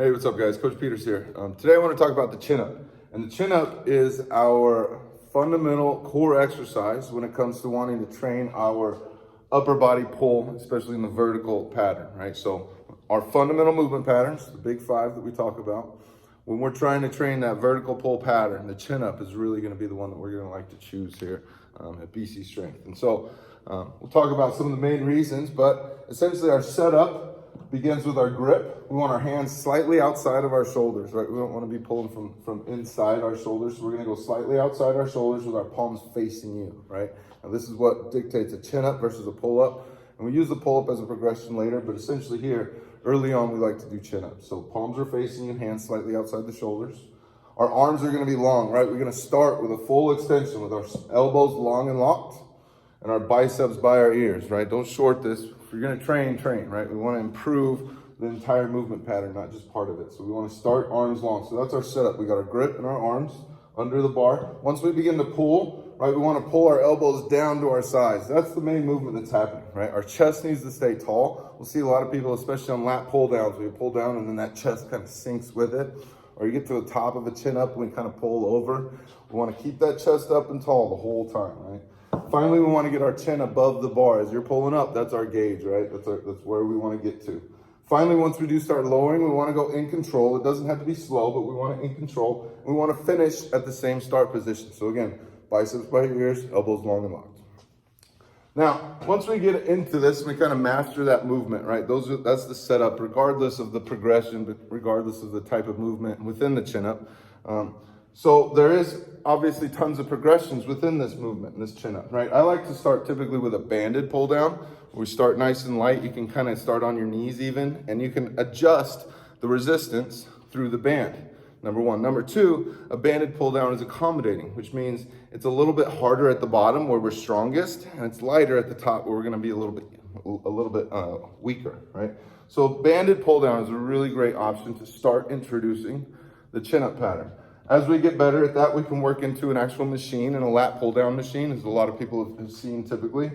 Hey, what's up guys? Coach Peters here. Today I want to talk about the chin up. And the chin up is our fundamental core exercise when it comes to wanting to train our upper body pull, especially in the vertical pattern, right? So our fundamental movement patterns, the big five that we talk about, when we're trying to train that vertical pull pattern, the chin up is really going to be the one that we're going to like to choose here at BC Strength. And so we'll talk about some of the main reasons, but essentially our setup begins with our grip. We want our hands slightly outside of our shoulders, right? We don't want to be pulling from inside our shoulders. So we're going to go slightly outside our shoulders with our palms facing you, right? Now this is what dictates a chin up versus a pull up. And we use the pull up as a progression later, but essentially here, early on, we like to do chin up. So palms are facing you, hands slightly outside the shoulders. Our arms are going to be long, right? We're going to start with a full extension with our elbows long and locked and our biceps by our ears, right? Don't short this. If you're going to train, right? We want to improve the entire movement pattern, not just part of it. So we want to start arms long. So that's our setup. We got our grip and our arms under the bar. Once we begin to pull, right, we want to pull our elbows down to our sides. That's the main movement that's happening, right? Our chest needs to stay tall. We'll see a lot of people, especially on lat pull downs, where you pull down and then that chest kind of sinks with it. Or you get to the top of a chin up and we kind of pull over. We want to keep that chest up and tall the whole time, right? Finally, we want to get our chin above the bar. As you're pulling up, that's our gauge, right? That's where we want to get to. Finally, once we do start lowering, we want to go in control. It doesn't have to be slow, but we want to in control. We want to finish at the same start position. So again, biceps by your ears, elbows long and locked. Now, once we get into this, we kind of master that movement, right? That's the setup, regardless of the progression, but regardless of the type of movement within the chin up. So there is obviously tons of progressions within this movement, this chin up, right? I like to start typically with a banded pull down. We start nice and light. You can kind of start on your knees even, and you can adjust the resistance through the band. Number one. Number two, a banded pull down is accommodating, which means it's a little bit harder at the bottom where we're strongest, and it's lighter at the top where we're going to be a little bit weaker, right? So banded pull down is a really great option to start introducing the chin up pattern. As we get better at that, we can work into an actual machine, and a lat pull down machine, as a lot of people have seen typically.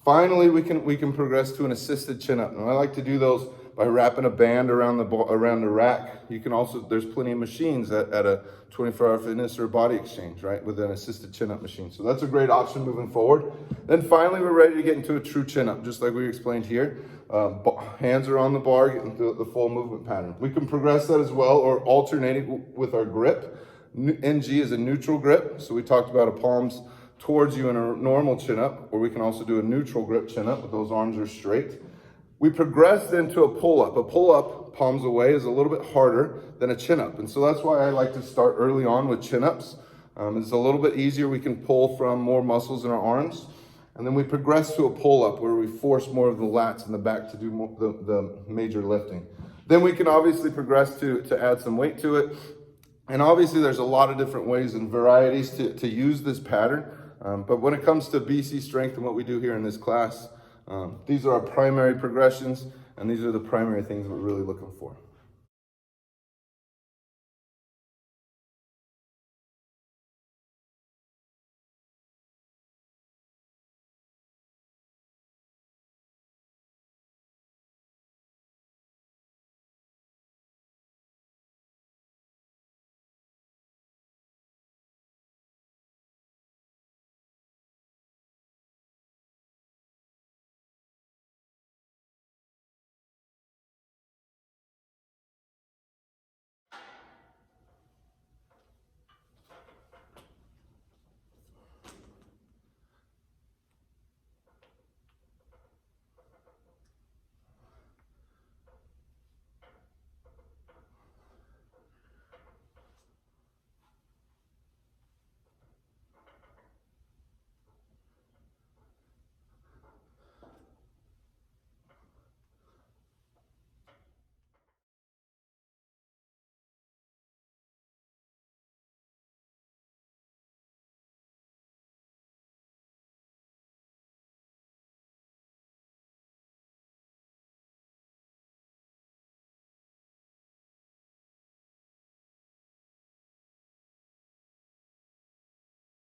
Finally, we can progress to an assisted chin up. Now I like to do those by wrapping a band around the rack. You can also, there's plenty of machines at a 24-hour fitness or body exchange, right, with an assisted chin up machine. So that's a great option moving forward. Then finally, we're ready to get into a true chin up, just like we explained here. Hands are on the bar, getting the full movement pattern. We can progress that as well, or alternating with our grip. NG is a neutral grip. So we talked about a palms towards you in a normal chin up, or we can also do a neutral grip chin up, but those arms are straight. We progressed into a pull up. A pull up, palms away, is a little bit harder than a chin up. And so that's why I like to start early on with chin ups. It's a little bit easier. We can pull from more muscles in our arms. And then we progress to a pull up where we force more of the lats in the back to do more, the major lifting. Then we can obviously progress to add some weight to it. And obviously there's a lot of different ways and varieties to use this pattern. But when it comes to BC Strength and what we do here in this class, these are our primary progressions, and these are the primary things we're really looking for.